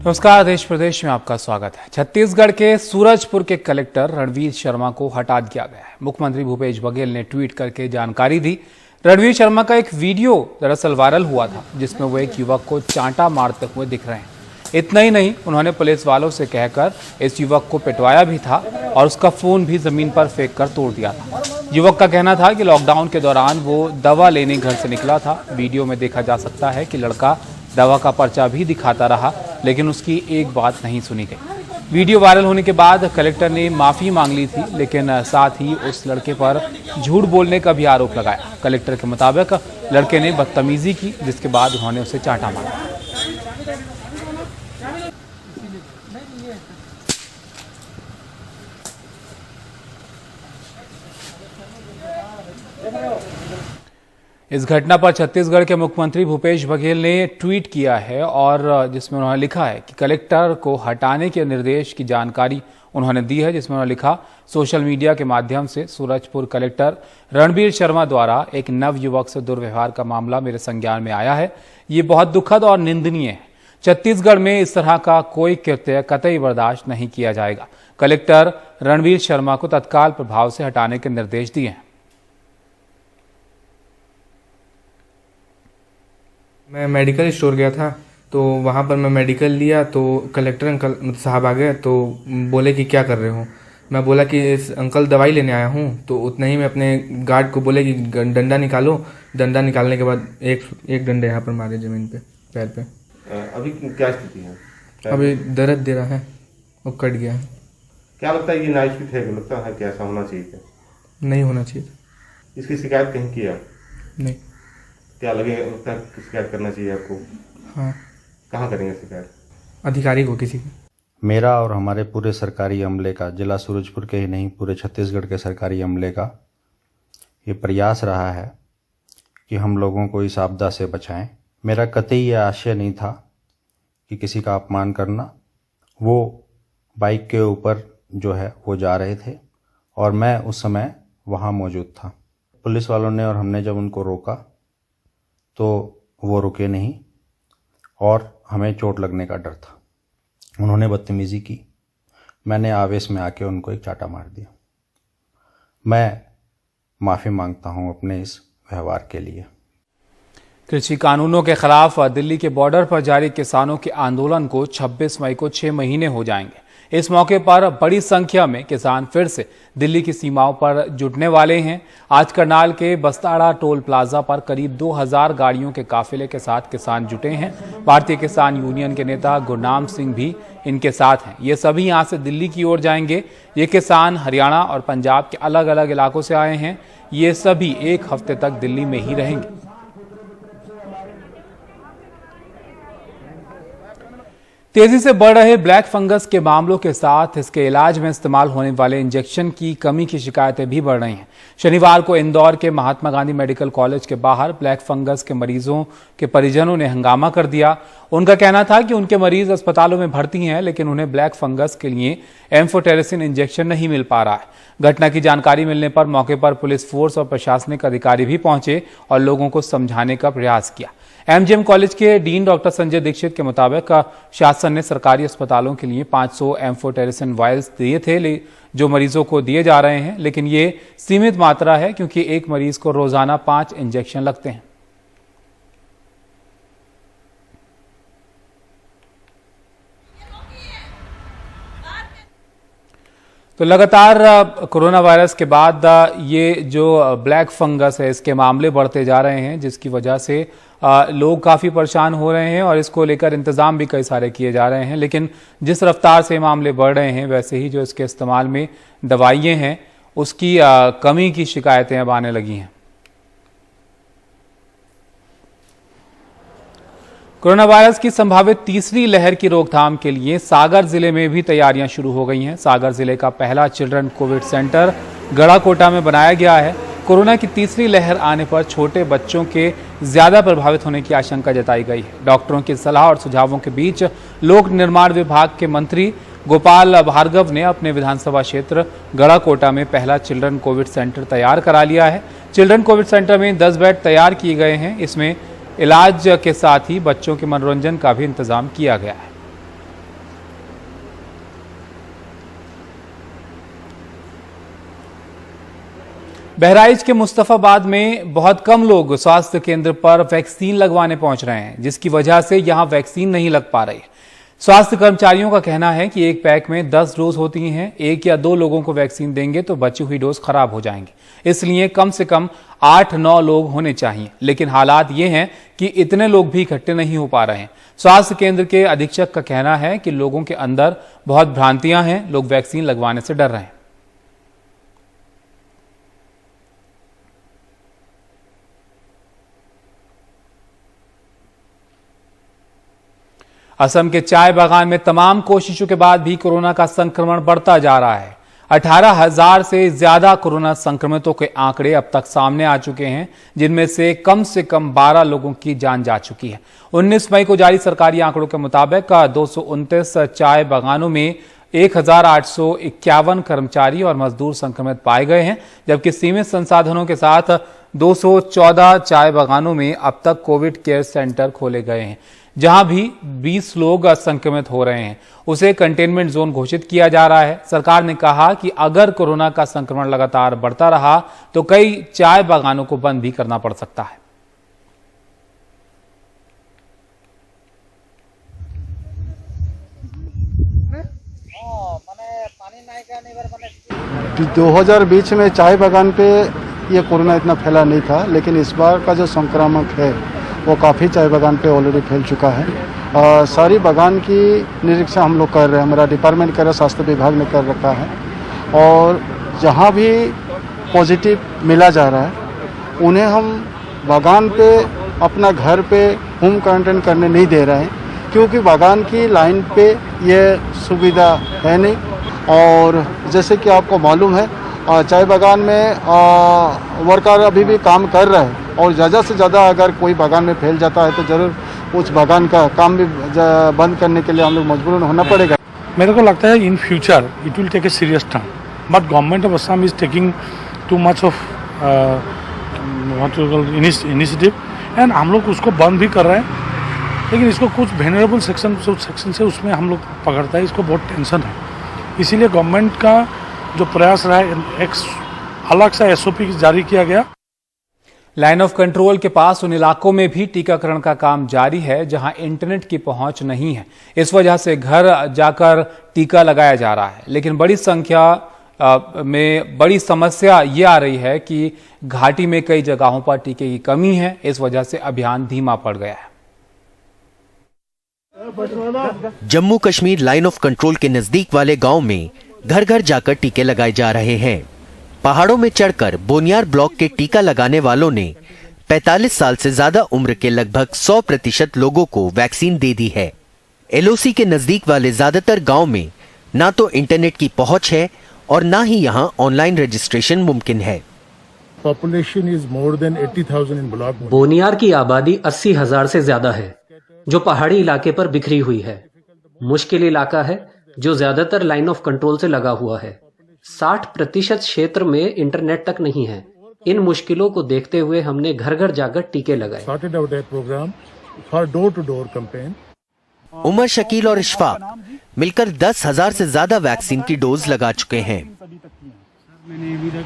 नमस्कार, देश प्रदेश में आपका स्वागत है। छत्तीसगढ़ के सूरजपुर के कलेक्टर रणवीर शर्मा को हटा दिया गया है। मुख्यमंत्री भूपेश बघेल ने ट्वीट करके जानकारी दी। रणवीर शर्मा का एक वीडियो दरअसल वायरल हुआ था, जिसमें वो एक युवक को चांटा मारते हुए दिख रहे हैं। इतना ही नहीं, उन्होंने पुलिस वालों से कहकर इस युवक को पिटवाया भी था और उसका फोन भी जमीन पर फेंक कर तोड़ दिया था। युवक का कहना था कि लॉकडाउन के दौरान वो दवा लेने घर से निकला था। वीडियो में देखा जा सकता है कि लड़का दवा का पर्चा भी दिखाता रहा, लेकिन उसकी एक बात नहीं सुनी गई। वीडियो वायरल होने के बाद कलेक्टर ने माफी मांग ली थी, लेकिन साथ ही उस लड़के पर झूठ बोलने का भी आरोप लगाया। कलेक्टर के मुताबिक लड़के ने बदतमीजी की, जिसके बाद उन्होंने उसे चांटा मारा। इस घटना पर छत्तीसगढ़ के मुख्यमंत्री भूपेश बघेल ने ट्वीट किया है और जिसमें उन्होंने लिखा है कि कलेक्टर को हटाने के निर्देश की जानकारी उन्होंने दी है। जिसमें उन्होंने लिखा, सोशल मीडिया के माध्यम से सूरजपुर कलेक्टर रणवीर शर्मा द्वारा एक नव युवक से दुर्व्यवहार का मामला मेरे संज्ञान में आया है। ये बहुत दुखद और निंदनीय है। छत्तीसगढ़ में इस तरह का कोई कृत्य कतई बर्दाश्त नहीं किया जाएगा। कलेक्टर रणवीर शर्मा को तत्काल प्रभाव से हटाने के निर्देश दिए हैं। मैं मेडिकल स्टोर गया था, तो वहाँ पर मैं मेडिकल लिया तो कलेक्टर अंकल साहब आ गए, तो बोले कि क्या कर रहे हो। मैं बोला कि अंकल दवाई लेने आया हूँ। तो उतना ही मैं अपने गार्ड को बोले कि डंडा निकालो। डंडा निकालने के बाद एक डंडा यहाँ पर मारे जमीन पे, पैर पे। अभी क्या स्थिति है? अभी दर्द दे रहा है और कट गया है। क्या लगता है ये नाइस है? लगता है कि ऐसा होना चाहिए? नहीं होना चाहिए। इसकी शिकायत कहीं की आप? नहीं। क्या लगेगा, शिकायत करना चाहिए आपको? हाँ। कहाँ करेंगे शिकायत? अधिकारी को, किसी को। मेरा और हमारे पूरे सरकारी अमले का, जिला सूरजपुर के ही नहीं पूरे छत्तीसगढ़ के सरकारी अमले का ये प्रयास रहा है कि हम लोगों को इस आपदा से बचाएं। मेरा कतई ये आशय नहीं था कि किसी का अपमान करना। वो बाइक के ऊपर जो है वो जा रहे थे और मैं उस समय वहाँ मौजूद था। पुलिस वालों ने और हमने जब उनको रोका तो वो रुके नहीं और हमें चोट लगने का डर था। उन्होंने बदतमीजी की। मैंने आवेश में आके उनको एक चांटा मार दिया। मैं माफ़ी मांगता हूं अपने इस व्यवहार के लिए। कृषि कानूनों के खिलाफ दिल्ली के बॉर्डर पर जारी किसानों के आंदोलन को 26 मई को 6 महीने हो जाएंगे। इस मौके पर बड़ी संख्या में किसान फिर से दिल्ली की सीमाओं पर जुटने वाले हैं। आज करनाल के बस्ताड़ा टोल प्लाजा पर करीब 2000 गाड़ियों के काफिले के साथ किसान जुटे हैं। भारतीय किसान यूनियन के नेता गुरनाम सिंह भी इनके साथ हैं। ये सभी यहां से दिल्ली की ओर जाएंगे। ये किसान हरियाणा और पंजाब के अलग अलग इलाकों से आए हैं। ये सभी एक हफ्ते तक दिल्ली में ही रहेंगे। तेजी से बढ़ रहे ब्लैक फंगस के मामलों के साथ इसके इलाज में इस्तेमाल होने वाले इंजेक्शन की कमी की शिकायतें भी बढ़ रही हैं। शनिवार को इंदौर के महात्मा गांधी मेडिकल कॉलेज के बाहर ब्लैक फंगस के मरीजों के परिजनों ने हंगामा कर दिया। उनका कहना था कि उनके मरीज अस्पतालों में भर्ती हैं, लेकिन उन्हें ब्लैक फंगस के लिए एम्फोटेरेसिन इंजेक्शन नहीं मिल पा रहा है। घटना की जानकारी मिलने पर मौके पर पुलिस फोर्स और प्रशासनिक अधिकारी भी पहुंचे और लोगों को समझाने का प्रयास किया। एमजीएम कॉलेज के डीन डॉक्टर संजय दीक्षित के मुताबिक शासन ने सरकारी अस्पतालों के लिए 500 एम्फोटेरेसिन वायल्स दिए थे जो मरीजों को दिए जा रहे हैं, लेकिन ये सीमित मात्रा है क्योंकि एक मरीज को रोजाना 5 इंजेक्शन लगते हैं। तो लगातार कोरोना वायरस के बाद ये जो ब्लैक फंगस है, इसके मामले बढ़ते जा रहे हैं, जिसकी वजह से लोग काफ़ी परेशान हो रहे हैं और इसको लेकर इंतज़ाम भी कई सारे किए जा रहे हैं। लेकिन जिस रफ्तार से मामले बढ़ रहे हैं, वैसे ही जो इसके इस्तेमाल में दवाइयाँ हैं उसकी कमी की शिकायतें अब आने लगी हैं। कोरोना वायरस की संभावित तीसरी लहर की रोकथाम के लिए सागर जिले में भी तैयारियां शुरू हो गई हैं। सागर जिले का पहला चिल्ड्रन कोविड सेंटर गड़ाकोटा में बनाया गया है। कोरोना की तीसरी लहर आने पर छोटे बच्चों के ज्यादा प्रभावित होने की आशंका जताई गई है। डॉक्टरों की सलाह और सुझावों के बीच लोक निर्माण विभाग के मंत्री गोपाल भार्गव ने अपने विधानसभा क्षेत्र गड़ाकोटा में पहला चिल्ड्रन कोविड सेंटर तैयार करा लिया है। चिल्ड्रन कोविड सेंटर में 10 बेड तैयार किए गए हैं। इसमें इलाज के साथ ही बच्चों के मनोरंजन का भी इंतजाम किया गया है। बहराइच के मुस्तफाबाद में बहुत कम लोग स्वास्थ्य केंद्र पर वैक्सीन लगवाने पहुंच रहे हैं, जिसकी वजह से यहां वैक्सीन नहीं लग पा रही। स्वास्थ्य कर्मचारियों का कहना है कि एक पैक में 10 डोज होती हैं, 1 या 2 लोगों को वैक्सीन देंगे तो बची हुई डोज खराब हो जाएंगी, इसलिए कम से कम 8-9 लोग होने चाहिए। लेकिन हालात ये हैं कि इतने लोग भी इकट्ठे नहीं हो पा रहे हैं। स्वास्थ्य केंद्र के अधीक्षक का कहना है कि लोगों के अंदर बहुत भ्रांतियां हैं, लोग वैक्सीन लगवाने से डर रहे हैं। असम के चाय बागान में तमाम कोशिशों के बाद भी कोरोना का संक्रमण बढ़ता जा रहा है। 18,000 से ज्यादा कोरोना संक्रमितों के आंकड़े अब तक सामने आ चुके हैं, जिनमें से कम 12 लोगों की जान जा चुकी है। 19 मई को जारी सरकारी आंकड़ों के मुताबिक 229 चाय बागानों में 1,851 कर्मचारी और मजदूर संक्रमित पाए गए हैं, जबकि सीमित संसाधनों के साथ 214 चाय बागानों में अब तक कोविड केयर सेंटर खोले गए हैं। जहां भी 20 लोग संक्रमित हो रहे हैं, उसे कंटेनमेंट जोन घोषित किया जा रहा है। सरकार ने कहा कि अगर कोरोना का संक्रमण लगातार बढ़ता रहा तो कई चाय बागानों को बंद भी करना पड़ सकता है। तो 2020 में चाय बागान पे ये कोरोना इतना फैला नहीं था, लेकिन इस बार का जो संक्रामक है वो काफ़ी चाय बागान पे ऑलरेडी फैल चुका है। सारी बागान की निरीक्षण हम लोग कर रहे हैं, हमारा डिपार्टमेंट कर रहा है, स्वास्थ्य विभाग ने कर रखा है। और जहाँ भी पॉजिटिव मिला जा रहा है उन्हें हम बागान पे अपना घर पे होम क्वारंटाइन करने नहीं दे रहे हैं, क्योंकि बागान की लाइन पे ये सुविधा है नहीं। और जैसे कि आपको मालूम है चाय बागान में वर्कर अभी भी काम कर रहे हैं, और ज़्यादा से ज़्यादा अगर कोई बागान में फैल जाता है तो ज़रूर उस बागान का काम भी बंद करने के लिए हम लोग मजबूर होना पड़ेगा। मेरे को लगता है in future it will take a serious turn, but government of Assam is taking too much of initiative and हम लोग उसको बंद भी कर रहे हैं। लेकिन इसको कुछ वेनरेबल सेक्शन से उसमें हम लोग पकड़ता है, इसको बहुत टेंशन है। इसीलिए गवर्नमेंट का जो प्रयास रहा है, एक अलग सा SOP जारी किया गया। लाइन ऑफ कंट्रोल के पास उन इलाकों में भी टीकाकरण का काम जारी है जहां इंटरनेट की पहुंच नहीं है। इस वजह से घर जाकर टीका लगाया जा रहा है, लेकिन बड़ी संख्या में बड़ी समस्या ये आ रही है कि घाटी में कई जगहों पर टीके की कमी है। इस वजह से अभियान धीमा पड़ गया है। Jammu Kashmir line of control के नजदीक वाले गांव में घर घर जाकर टीके लगाए जा रहे हैं। पहाड़ों में चढ़कर बोनियार ब्लॉक के टीका लगाने वालों ने 45 साल से ज्यादा उम्र के लगभग 100% लोगों को वैक्सीन दे दी है। LOC के नजदीक वाले ज्यादातर गांव में ना तो इंटरनेट की पहुंच है और ना ही यहां ऑनलाइन रजिस्ट्रेशन मुमकिन है। Population is more than 80,000 in block. Boniyar की आबादी 80,000 से ज्यादा है, जो पहाड़ी इलाके पर बिखरी हुई है। मुश्किल इलाका है जो ज्यादातर लाइन ऑफ कंट्रोल से लगा हुआ है। 60% क्षेत्र में इंटरनेट तक नहीं है। इन मुश्किलों को देखते हुए हमने घर घर जाकर टीके लगाए। उमर, शकील और इशफाक मिलकर 10,000 से ज्यादा वैक्सीन की डोज लगा चुके हैं। मैंने अभी तक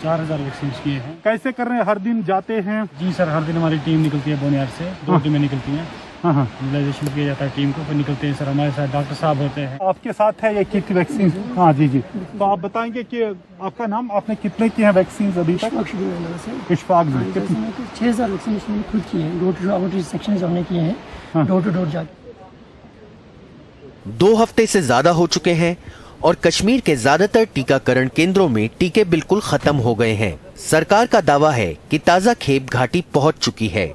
4,000 वैक्सीन किए हैं। कैसे कर रहे हैं? हर दिन जाते हैं? जी सर, हर दिन हमारी टीम निकलती है बोनियार से, 2 टीमें निकलती हैं। मोबिलाइजेशन किया जाता है टीम को, फिर निकलते हैं सर। हमारे साथ डॉक्टर साहब होते हैं। आपके साथ है ये किट वैक्सीन? हाँ जी जी। तो आप बताएंगे कि आपका नाम, आपने कितने किए हैं वैक्सीन अभी तक? इशफाक जी, 6,000 वैक्सीन मैंने खुद किए हैं। डोर टू डोर सेक्शन हमने किए हैं, डोर टू डोर जाके। 2 हफ्ते से ज्यादा हो चुके हैं और कश्मीर के ज्यादातर टीकाकरण केंद्रों में टीके बिल्कुल खत्म हो गए हैं। सरकार का दावा है कि ताजा खेप घाटी पहुंच चुकी है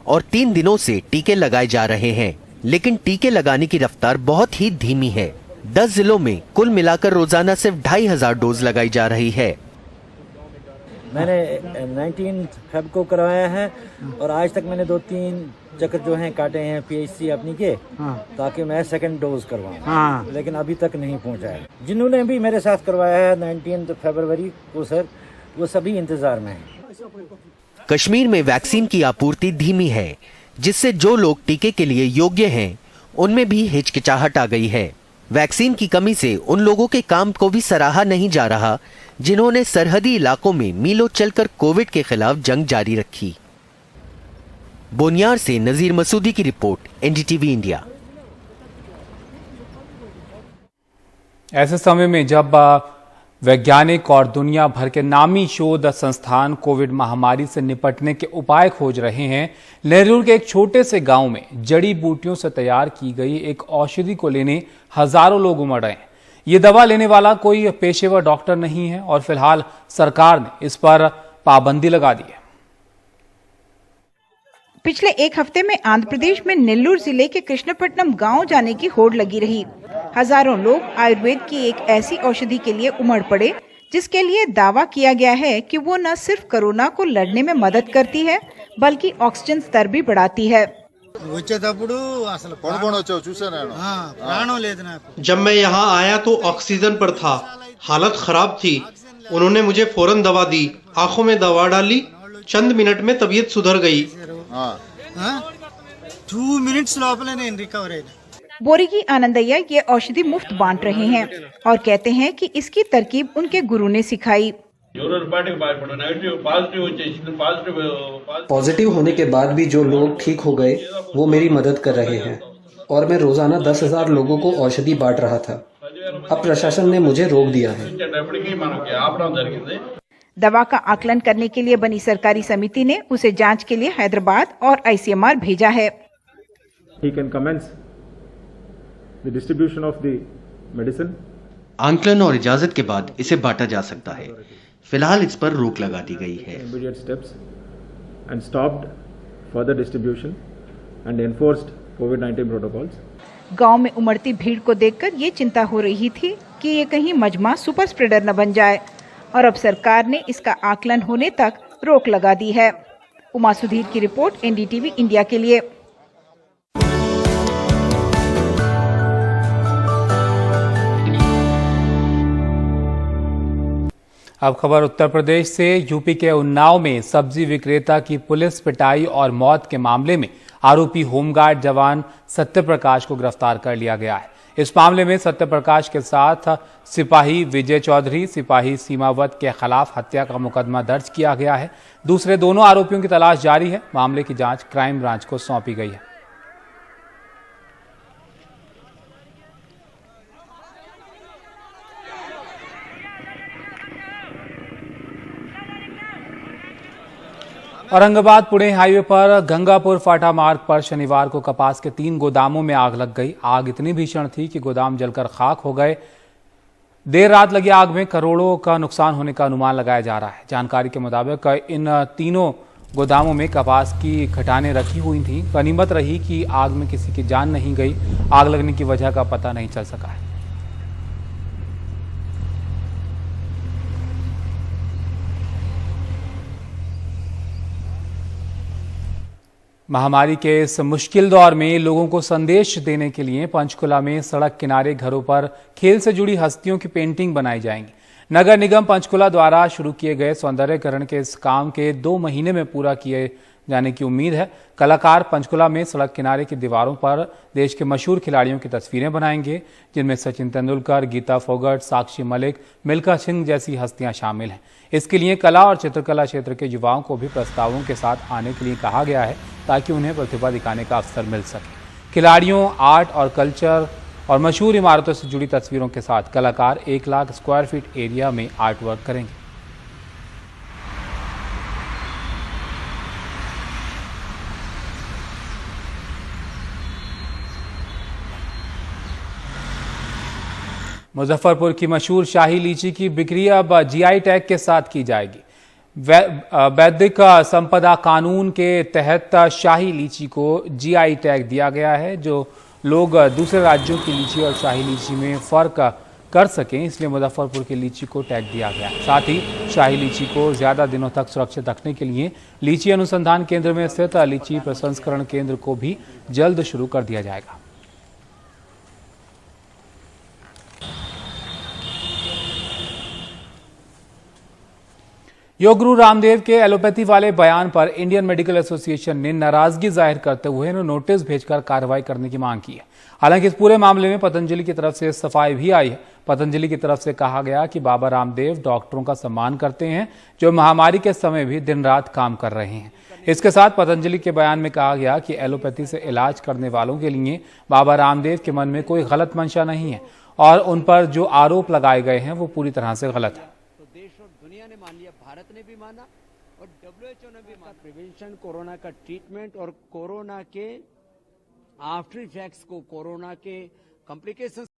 और 3 दिनों से टीके लगाए जा रहे हैं, लेकिन टीके लगाने की रफ्तार बहुत ही धीमी है। 10 जिलों में कुल मिलाकर रोजाना सिर्फ 2,500 डोज लगाई जा रही है। मैंने 19 फेब को करवाया है और आज तक मैंने 2-3 चक्कर जो हैं काटे हैं PHC अपनी के, ताकि मैं सेकंड डोज करवाऊं, लेकिन अभी तक नहीं पहुंचा है। जिन्होंने भी मेरे साथ करवाया है 19 फरवरी को सर, वो सभी इंतजार में हैं। कश्मीर में वैक्सीन की आपूर्ति धीमी है, जिससे जो लोग टीके के लिए योग्य हैं उनमें भी हिचकिचाहट आ गई है। वैक्सीन की कमी से उन लोगों के काम को भी सराहा नहीं जा रहा जिन्होंने सरहदी इलाकों में मीलों चलकर कोविड के खिलाफ जंग जारी रखी। बोनियार से नजीर मसूदी की रिपोर्ट, एनडीटीवी इंडिया। ऐसे समय में जब वैज्ञानिक और दुनिया भर के नामी शोध संस्थान कोविड महामारी से निपटने के उपाय खोज रहे हैं, नेहरू के एक छोटे से गांव में जड़ी बूटियों से तैयार की गई एक औषधि को लेने हजारों लोग उमड़ रहे हैं। ये दवा लेने वाला कोई पेशेवर डॉक्टर नहीं है और फिलहाल सरकार ने इस पर पाबंदी लगा दी है। पिछले एक हफ्ते में आंध्र प्रदेश में नेल्लूर जिले के कृष्णपट्टनम गांव जाने की होड़ लगी रही। हजारों लोग आयुर्वेद की एक ऐसी औषधि के लिए उमड़ पड़े जिसके लिए दावा किया गया है कि वो न सिर्फ कोरोना को लड़ने में मदद करती है बल्कि ऑक्सीजन स्तर भी बढ़ाती है। जब मैं यहाँ आया तो ऑक्सीजन पर था, हालत खराब थी। उन्होंने मुझे फौरन दवा दी, आंखों में दवा डाली, चंद मिनट में तबीयत सुधर गई। 2 मिनट्स लोपले నేను రికవర్ అయినా। बोरीगी आनंदయ్య ये औषधि मुफ्त बांट रहे हैं और कहते हैं कि इसकी तरकीब उनके गुरु ने सिखाई। पॉजिटिव होने के बाद भी जो लोग ठीक हो गए वो मेरी मदद कर रहे हैं और मैं रोजाना 10,000 लोगों को औषधि बांट रहा था। अब प्रशासन ने मुझे रोक दिया है। दवा का आकलन करने के लिए बनी सरकारी समिति ने उसे जांच के लिए हैदराबाद और आईसीएमआर भेजा है। He can commence the distribution of the medicine. आकलन और इजाजत के बाद इसे बांटा जा सकता है। फिलहाल इस पर रोक लगा दी गई है। Immediate steps and stopped further distribution and enforced COVID-19 protocols. गांव में उमड़ती भीड़ को देखकर ये चिंता हो रही थी कि ये कहीं मजमा सुपर स्प्रेडर न बन जाए और अब सरकार ने इसका आकलन होने तक रोक लगा दी है। उमा सुधीर की रिपोर्ट, एनडीटीवी इंडिया के लिए। अब खबर उत्तर प्रदेश से। यूपी के उन्नाव में सब्जी विक्रेता की पुलिस पिटाई और मौत के मामले में आरोपी होमगार्ड जवान सत्यप्रकाश को गिरफ्तार कर लिया गया है। इस मामले में सत्यप्रकाश के साथ सिपाही विजय चौधरी, सिपाही सीमावत के खिलाफ हत्या का मुकदमा दर्ज किया गया है। दूसरे दोनों आरोपियों की तलाश जारी है। मामले की जांच क्राइम ब्रांच को सौंपी गई है। औरंगाबाद पुणे हाईवे पर गंगापुर फाटा मार्ग पर शनिवार को कपास के 3 गोदामों में आग लग गई। आग इतनी भीषण थी कि गोदाम जलकर खाक हो गए। देर रात लगी आग में करोड़ों का नुकसान होने का अनुमान लगाया जा रहा है। जानकारी के मुताबिक इन तीनों गोदामों में कपास की खटानें रखी हुई थीं। गनीमत रही कि आग में किसी की जान नहीं गई। आग लगने की वजह का पता नहीं चल सका है। महामारी के इस मुश्किल दौर में लोगों को संदेश देने के लिए पंचकुला में सड़क किनारे घरों पर खेल से जुड़ी हस्तियों की पेंटिंग बनाई जाएंगी। नगर निगम पंचकुला द्वारा शुरू किए गए सौंदर्यकरण के इस काम के 2 महीने में पूरा किए जाने की उम्मीद है। कलाकार पंचकुला में सड़क किनारे की दीवारों पर देश के मशहूर खिलाड़ियों की तस्वीरें बनाएंगे, जिनमें सचिन तेंदुलकर, गीता फोगट, साक्षी मलिक, मिल्खा सिंह जैसी हस्तियां शामिल हैं। इसके लिए कला और चित्रकला क्षेत्र के युवाओं को भी प्रस्तावों के साथ आने के लिए कहा गया है ताकि उन्हें प्रतिभा दिखाने का अवसर मिल सके। खिलाड़ियों, आर्ट और कल्चर और मशहूर इमारतों से जुड़ी तस्वीरों के साथ कलाकार 1 लाख स्क्वायर फीट एरिया में आर्ट वर्क करेंगे। मुजफ्फरपुर की मशहूर शाही लीची की बिक्री अब जीआई टैग के साथ की जाएगी। वैदिक संपदा कानून के तहत शाही लीची को जीआई टैग दिया गया है, जो लोग दूसरे राज्यों की लीची और शाही लीची में फर्क कर सकें, इसलिए मुजफ्फरपुर की लीची को टैग दिया गया। साथ ही शाही लीची को ज्यादा दिनों तक सुरक्षित रखने के लिए लीची अनुसंधान केंद्र में स्थित लीची प्रसंस्करण केंद्र को भी जल्द शुरू कर दिया जाएगा। योग गुरु रामदेव के एलोपैथी वाले बयान पर इंडियन मेडिकल एसोसिएशन ने नाराजगी जाहिर करते हुए इन्हें नोटिस भेजकर कार्रवाई करने की मांग की है। हालांकि इस पूरे मामले में पतंजलि की तरफ से सफाई भी आई है। पतंजलि की तरफ से कहा गया कि बाबा रामदेव डॉक्टरों का सम्मान करते हैं जो महामारी के समय भी दिन रात काम कर रहे हैं। इसके साथ पतंजलि के बयान में कहा गया कि एलोपैथी से इलाज करने वालों के लिए बाबा रामदेव के मन में कोई गलत मंशा नहीं है और उन पर जो आरोप लगाए गए हैं वो पूरी तरह से गलत है। तो देश और दुनिया ने मान लिया, भारत ने भी माना और WHO ने भी माना। प्रिवेंशन, कोरोना का ट्रीटमेंट और कोरोना के आफ्टर इफेक्ट्स को, कोरोना के कॉम्प्लिकेशंस